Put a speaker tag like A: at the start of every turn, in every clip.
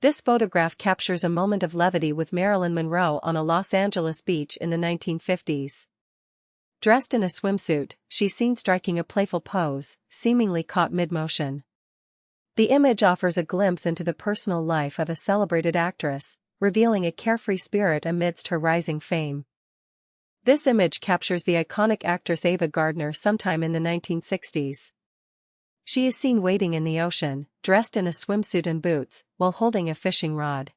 A: This photograph captures a moment of levity with Marilyn Monroe on a Los Angeles beach in the 1950s. Dressed in a swimsuit, she's seen striking a playful pose, seemingly caught mid-motion. The image offers a glimpse into the personal life of a celebrated actress, revealing a carefree spirit amidst her rising fame. This image captures the iconic actress Ava Gardner sometime in the 1960s. She is seen wading in the ocean, dressed in a swimsuit and boots, while holding a fishing rod.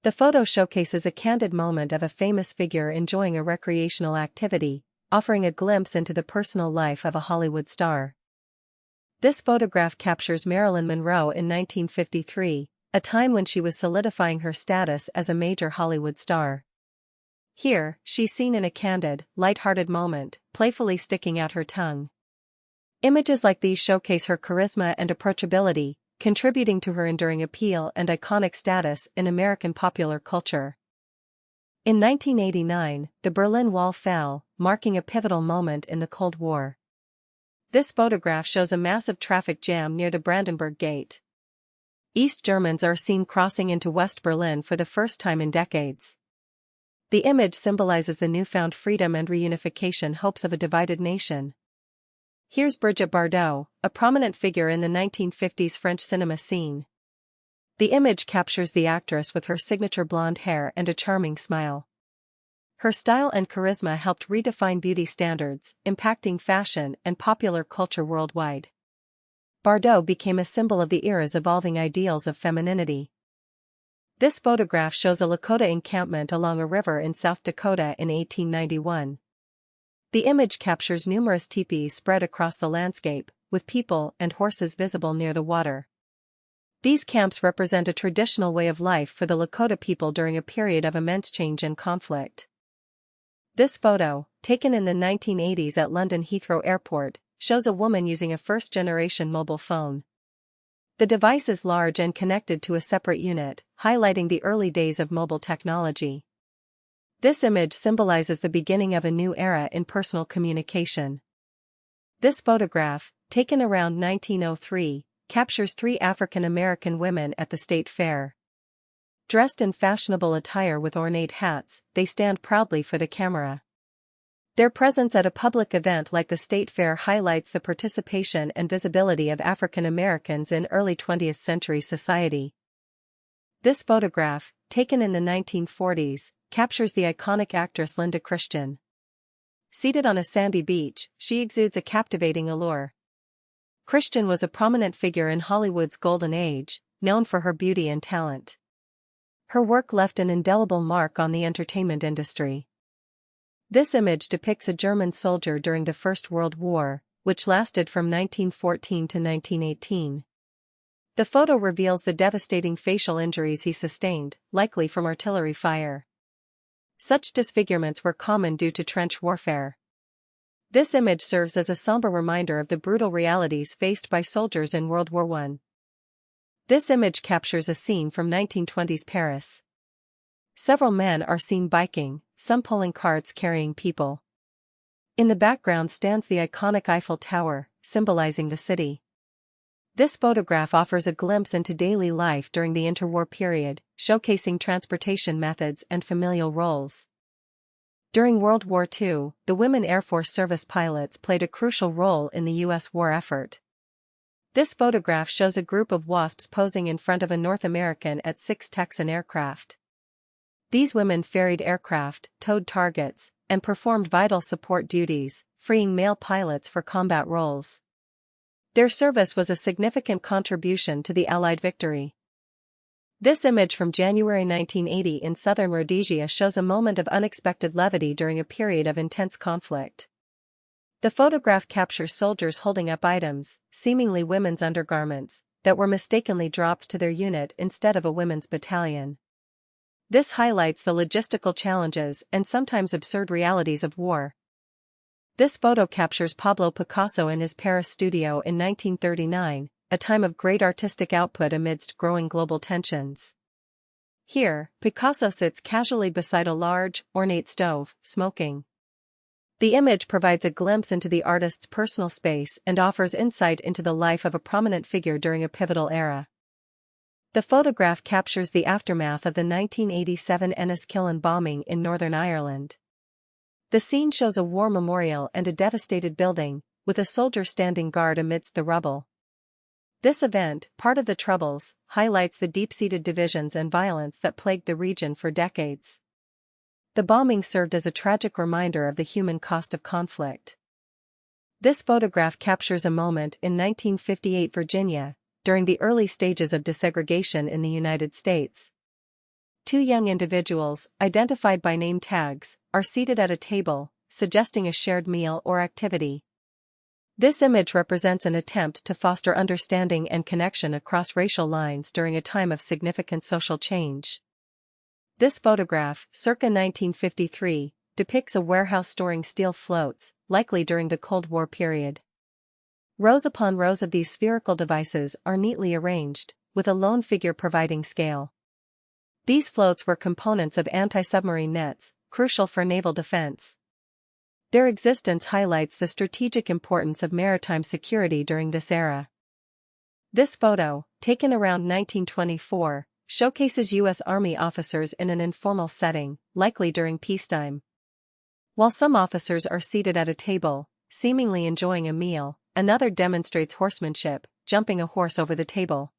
A: The photo showcases a candid moment of a famous figure enjoying a recreational activity, offering a glimpse into the personal life of a Hollywood star. This photograph captures Marilyn Monroe in 1953, a time when she was solidifying her status as a major Hollywood star. Here, she's seen in a candid, light-hearted moment, playfully sticking out her tongue. Images like these showcase her charisma and approachability, contributing to her enduring appeal and iconic status in American popular culture. In 1989, the Berlin Wall fell, marking a pivotal moment in the Cold War. This photograph shows a massive traffic jam near the Brandenburg Gate. East Germans are seen crossing into West Berlin for the first time in decades. The image symbolizes the newfound freedom and reunification hopes of a divided nation. Here's Brigitte Bardot, a prominent figure in the 1950s French cinema scene. The image captures the actress with her signature blonde hair and a charming smile. Her style and charisma helped redefine beauty standards, impacting fashion and popular culture worldwide. Bardot became a symbol of the era's evolving ideals of femininity. This photograph shows a Lakota encampment along a river in South Dakota in 1891. The image captures numerous teepees spread across the landscape, with people and horses visible near the water. These camps represent a traditional way of life for the Lakota people during a period of immense change and conflict. This photo, taken in the 1980s at London Heathrow Airport, shows a woman using a first-generation mobile phone. The device is large and connected to a separate unit, highlighting the early days of mobile technology. This image symbolizes the beginning of a new era in personal communication. This photograph, taken around 1903, captures 3 African American women at the State Fair. Dressed in fashionable attire with ornate hats, they stand proudly for the camera. Their presence at a public event like the State Fair highlights the participation and visibility of African Americans in early 20th century society. This photograph, taken in the 1940s, captures the iconic actress Linda Christian. Seated on a sandy beach, she exudes a captivating allure. Christian was a prominent figure in Hollywood's golden age, known for her beauty and talent. Her work left an indelible mark on the entertainment industry. This image depicts a German soldier during the First World War, which lasted from 1914 to 1918. The photo reveals the devastating facial injuries he sustained, likely from artillery fire. Such disfigurements were common due to trench warfare. This image serves as a somber reminder of the brutal realities faced by soldiers in World War I. This image captures a scene from 1920s Paris. Several men are seen biking, some pulling carts carrying people. In the background stands the iconic Eiffel Tower, symbolizing the city. This photograph offers a glimpse into daily life during the interwar period, showcasing transportation methods and familial roles. During World War II, the women Air Force service pilots played a crucial role in the U.S. war effort. This photograph shows a group of WASPs posing in front of a North American At-6 Texan aircraft. These women ferried aircraft, towed targets, and performed vital support duties, freeing male pilots for combat roles. Their service was a significant contribution to the Allied victory. This image from January 1980 in southern Rhodesia shows a moment of unexpected levity during a period of intense conflict. The photograph captures soldiers holding up items, seemingly women's undergarments, that were mistakenly dropped to their unit instead of a women's battalion. This highlights the logistical challenges and sometimes absurd realities of war. This photo captures Pablo Picasso in his Paris studio in 1939, a time of great artistic output amidst growing global tensions. Here, Picasso sits casually beside a large, ornate stove, smoking. The image provides a glimpse into the artist's personal space and offers insight into the life of a prominent figure during a pivotal era. The photograph captures the aftermath of the 1987 Enniskillen bombing in Northern Ireland. The scene shows a war memorial and a devastated building, with a soldier standing guard amidst the rubble. This event, part of the Troubles, highlights the deep-seated divisions and violence that plagued the region for decades. The bombing served as a tragic reminder of the human cost of conflict. This photograph captures a moment in 1958 Virginia, during the early stages of desegregation in the United States. Two young individuals, identified by name tags, are seated at a table, suggesting a shared meal or activity. This image represents an attempt to foster understanding and connection across racial lines during a time of significant social change. This photograph, circa 1953, depicts a warehouse storing steel floats, likely during the Cold War period. Rows upon rows of these spherical devices are neatly arranged, with a lone figure providing scale. These floats were components of anti-submarine nets, crucial for naval defense. Their existence highlights the strategic importance of maritime security during this era. This photo, taken around 1924, showcases U.S. Army officers in an informal setting, likely during peacetime. While some officers are seated at a table, seemingly enjoying a meal, another demonstrates horsemanship, jumping a horse over the table.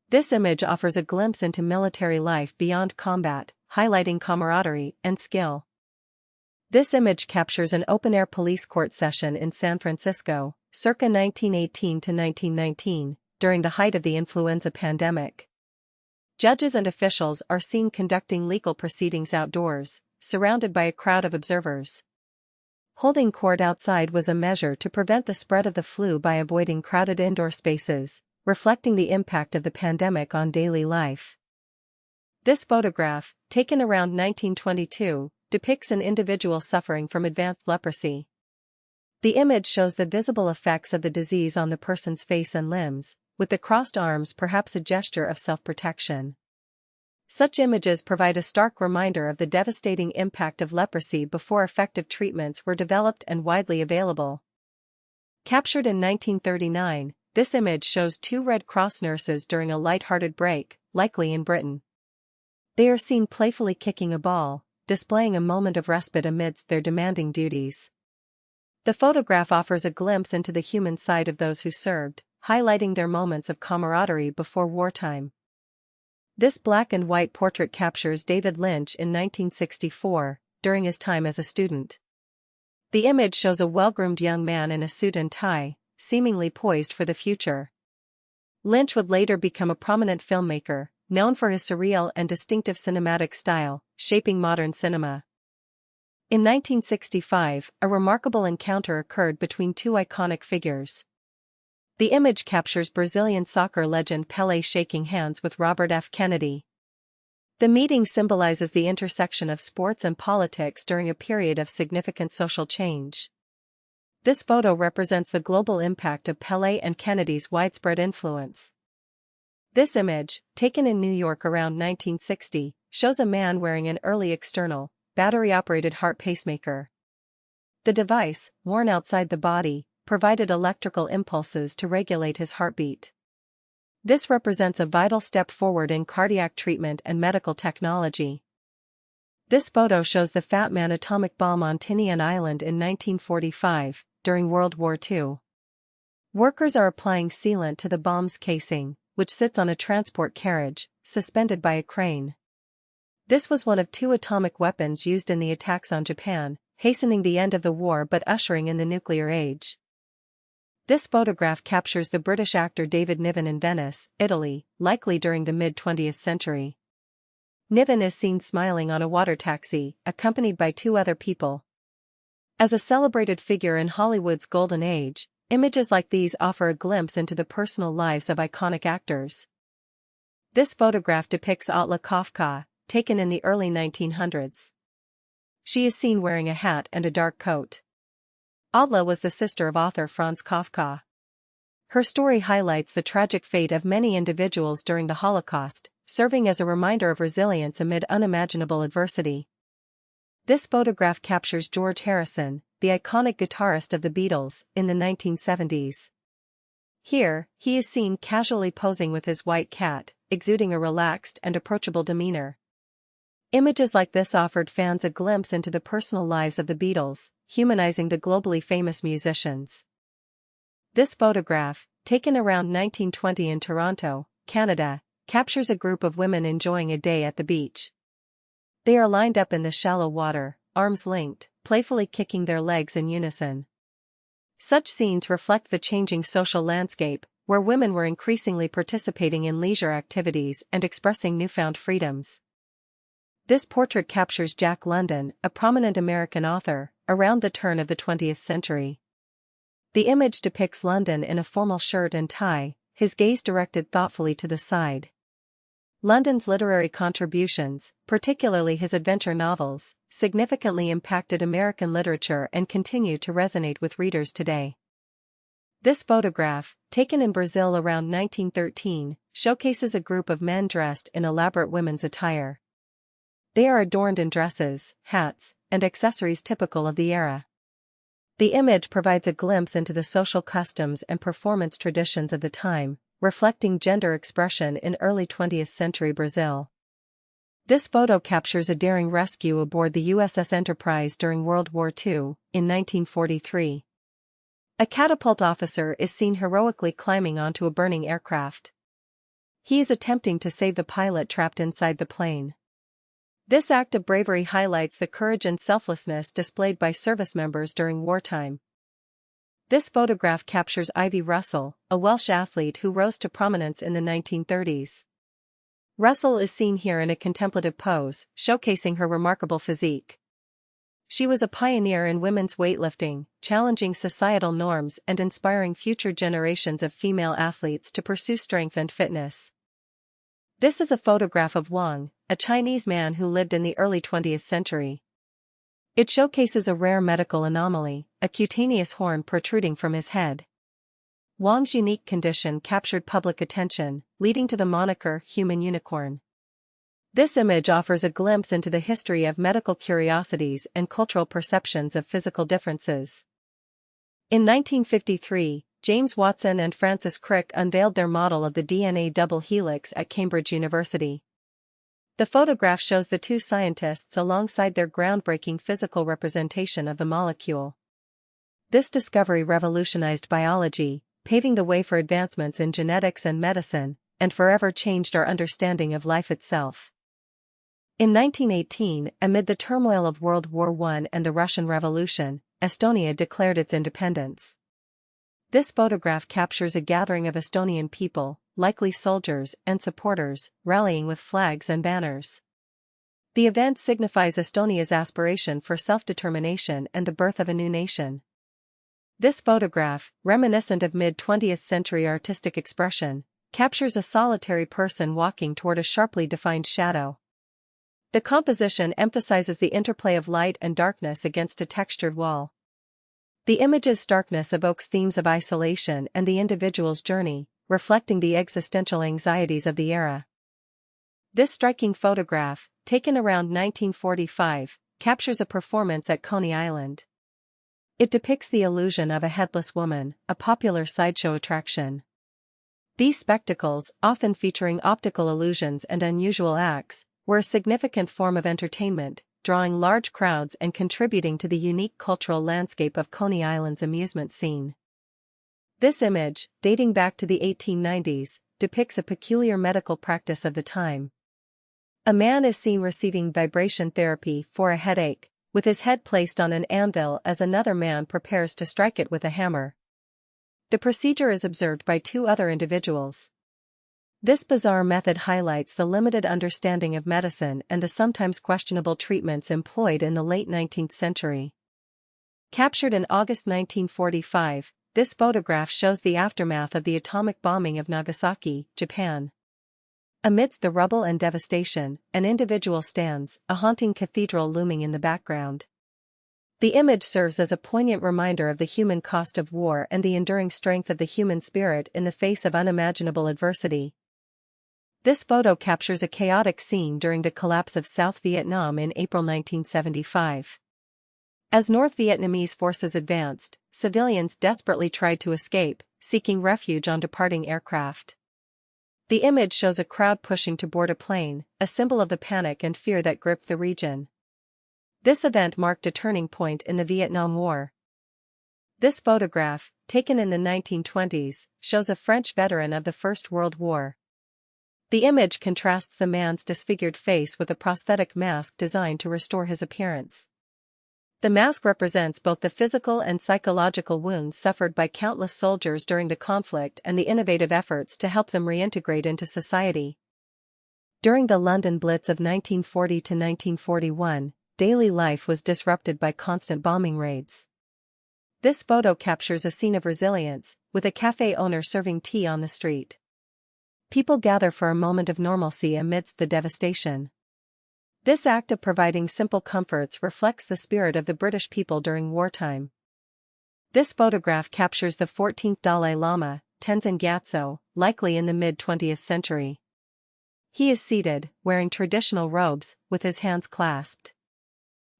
A: This image offers a glimpse into military life beyond combat, highlighting camaraderie and skill. This image captures an open-air police court session in San Francisco, circa 1918 to 1919, during the height of the influenza pandemic. Judges and officials are seen conducting legal proceedings outdoors, surrounded by a crowd of observers. Holding court outside was a measure to prevent the spread of the flu by avoiding crowded indoor spaces, reflecting the impact of the pandemic on daily life. This photograph, taken around 1922, depicts an individual suffering from advanced leprosy. The image shows the visible effects of the disease on the person's face and limbs, with the crossed arms perhaps a gesture of self-protection. Such images provide a stark reminder of the devastating impact of leprosy before effective treatments were developed and widely available. Captured in 1939, this image shows two Red Cross nurses during a light-hearted break, likely in Britain. They are seen playfully kicking a ball, displaying a moment of respite amidst their demanding duties. The photograph offers a glimpse into the human side of those who served, highlighting their moments of camaraderie before wartime. This black and white portrait captures David Lynch in 1964, during his time as a student. The image shows a well-groomed young man in a suit and tie, seemingly poised for the future. Lynch would later become a prominent filmmaker, known for his surreal and distinctive cinematic style, shaping modern cinema. In 1965, a remarkable encounter occurred between two iconic figures. The image captures Brazilian soccer legend Pelé shaking hands with Robert F. Kennedy. The meeting symbolizes the intersection of sports and politics during a period of significant social change. This photo represents the global impact of Pelé and Kennedy's widespread influence. This image, taken in New York around 1960, shows a man wearing an early external, battery-operated heart pacemaker. The device, worn outside the body, provided electrical impulses to regulate his heartbeat. This represents a vital step forward in cardiac treatment and medical technology. This photo shows the Fat Man atomic bomb on Tinian Island in 1945, during World War II. Workers are applying sealant to the bomb's casing, which sits on a transport carriage, suspended by a crane. This was one of two atomic weapons used in the attacks on Japan, hastening the end of the war but ushering in the nuclear age. This photograph captures the British actor David Niven in Venice, Italy, likely during the mid-20th century. Niven is seen smiling on a water taxi, accompanied by two other people. As a celebrated figure in Hollywood's golden age, images like these offer a glimpse into the personal lives of iconic actors. This photograph depicts Atla Kafka, taken in the early 1900s. She is seen wearing a hat and a dark coat. Atla was the sister of author Franz Kafka. Her story highlights the tragic fate of many individuals during the Holocaust, serving as a reminder of resilience amid unimaginable adversity. This photograph captures George Harrison, the iconic guitarist of the Beatles, in the 1970s. Here, he is seen casually posing with his white cat, exuding a relaxed and approachable demeanor. Images like this offered fans a glimpse into the personal lives of the Beatles, humanizing the globally famous musicians. This photograph, taken around 1920 in Toronto, Canada, captures a group of women enjoying a day at the beach. They are lined up in the shallow water, arms linked, playfully kicking their legs in unison. Such scenes reflect the changing social landscape, where women were increasingly participating in leisure activities and expressing newfound freedoms. This portrait captures Jack London, a prominent American author, around the turn of the 20th century. The image depicts London in a formal shirt and tie, his gaze directed thoughtfully to the side. London's literary contributions, particularly his adventure novels, significantly impacted American literature and continue to resonate with readers today. This photograph, taken in Brazil around 1913, showcases a group of men dressed in elaborate women's attire. They are adorned in dresses, hats, and accessories typical of the era. The image provides a glimpse into the social customs and performance traditions of the time, reflecting gender expression in early 20th century Brazil. This photo captures a daring rescue aboard the USS Enterprise during World War II, in 1943. A catapult officer is seen heroically climbing onto a burning aircraft. He is attempting to save the pilot trapped inside the plane. This act of bravery highlights the courage and selflessness displayed by service members during wartime. This photograph captures Ivy Russell, a Welsh athlete who rose to prominence in the 1930s. Russell is seen here in a contemplative pose, showcasing her remarkable physique. She was a pioneer in women's weightlifting, challenging societal norms and inspiring future generations of female athletes to pursue strength and fitness. This is a photograph of Wang, a Chinese man who lived in the early 20th century. It showcases a rare medical anomaly, a cutaneous horn protruding from his head. Wang's unique condition captured public attention, leading to the moniker human unicorn. This image offers a glimpse into the history of medical curiosities and cultural perceptions of physical differences. In 1953, James Watson and Francis Crick unveiled their model of the DNA double helix at Cambridge University. The photograph shows the two scientists alongside their groundbreaking physical representation of the molecule. This discovery revolutionized biology, paving the way for advancements in genetics and medicine, and forever changed our understanding of life itself. In 1918, amid the turmoil of World War I and the Russian Revolution, Estonia declared its independence. This photograph captures a gathering of Estonian people, likely soldiers and supporters, rallying with flags and banners. The event signifies Estonia's aspiration for self-determination and the birth of a new nation. This photograph, reminiscent of mid-20th century artistic expression, captures a solitary person walking toward a sharply defined shadow. The composition emphasizes the interplay of light and darkness against a textured wall. The image's starkness evokes themes of isolation and the individual's journey, reflecting the existential anxieties of the era. This striking photograph, taken around 1945, captures a performance at Coney Island. It depicts the illusion of a headless woman, a popular sideshow attraction. These spectacles, often featuring optical illusions and unusual acts, were a significant form of entertainment, drawing large crowds and contributing to the unique cultural landscape of Coney Island's amusement scene. This image, dating back to the 1890s, depicts a peculiar medical practice of the time. A man is seen receiving vibration therapy for a headache, with his head placed on an anvil as another man prepares to strike it with a hammer. The procedure is observed by two other individuals. This bizarre method highlights the limited understanding of medicine and the sometimes questionable treatments employed in the late 19th century. Captured in August 1945, this photograph shows the aftermath of the atomic bombing of Nagasaki, Japan. Amidst the rubble and devastation, an individual stands, a haunting cathedral looming in the background. The image serves as a poignant reminder of the human cost of war and the enduring strength of the human spirit in the face of unimaginable adversity. This photo captures a chaotic scene during the collapse of South Vietnam in April 1975. As North Vietnamese forces advanced, civilians desperately tried to escape, seeking refuge on departing aircraft. The image shows a crowd pushing to board a plane, a symbol of the panic and fear that gripped the region. This event marked a turning point in the Vietnam War. This photograph, taken in the 1920s, shows a French veteran of the First World War. The image contrasts the man's disfigured face with a prosthetic mask designed to restore his appearance. The mask represents both the physical and psychological wounds suffered by countless soldiers during the conflict and the innovative efforts to help them reintegrate into society. During the London Blitz of 1940 to 1941, daily life was disrupted by constant bombing raids. This photo captures a scene of resilience, with a cafe owner serving tea on the street. People gather for a moment of normalcy amidst the devastation. This act of providing simple comforts reflects the spirit of the British people during wartime. This photograph captures the 14th Dalai Lama, Tenzin Gyatso, likely in the mid-20th century. He is seated, wearing traditional robes, with his hands clasped.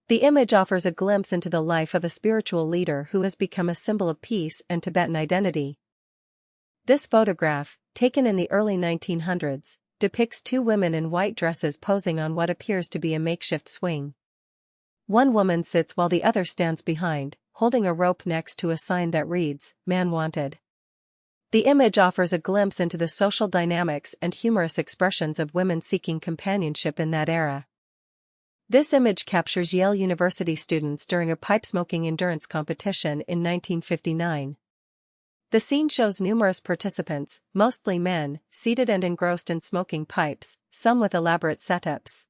A: The image offers a glimpse into the life of a spiritual leader who has become a symbol of peace and Tibetan identity. This photograph, taken in the early 1900s, depicts two women in white dresses posing on what appears to be a makeshift swing. One woman sits while the other stands behind, holding a rope next to a sign that reads, "Man Wanted." The image offers a glimpse into the social dynamics and humorous expressions of women seeking companionship in that era. This image captures Yale University students during a pipe-smoking endurance competition in 1959. The scene shows numerous participants, mostly men, seated and engrossed in smoking pipes, some with elaborate setups.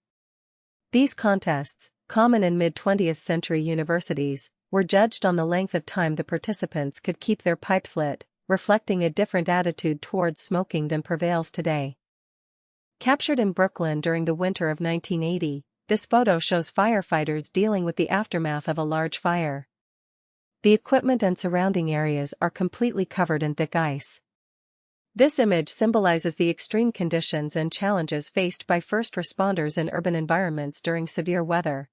A: These contests, common in mid-20th century universities, were judged on the length of time the participants could keep their pipes lit, reflecting a different attitude towards smoking than prevails today. Captured in Brooklyn during the winter of 1980, this photo shows firefighters dealing with the aftermath of a large fire. The equipment and surrounding areas are completely covered in thick ice. This image symbolizes the extreme conditions and challenges faced by first responders in urban environments during severe weather.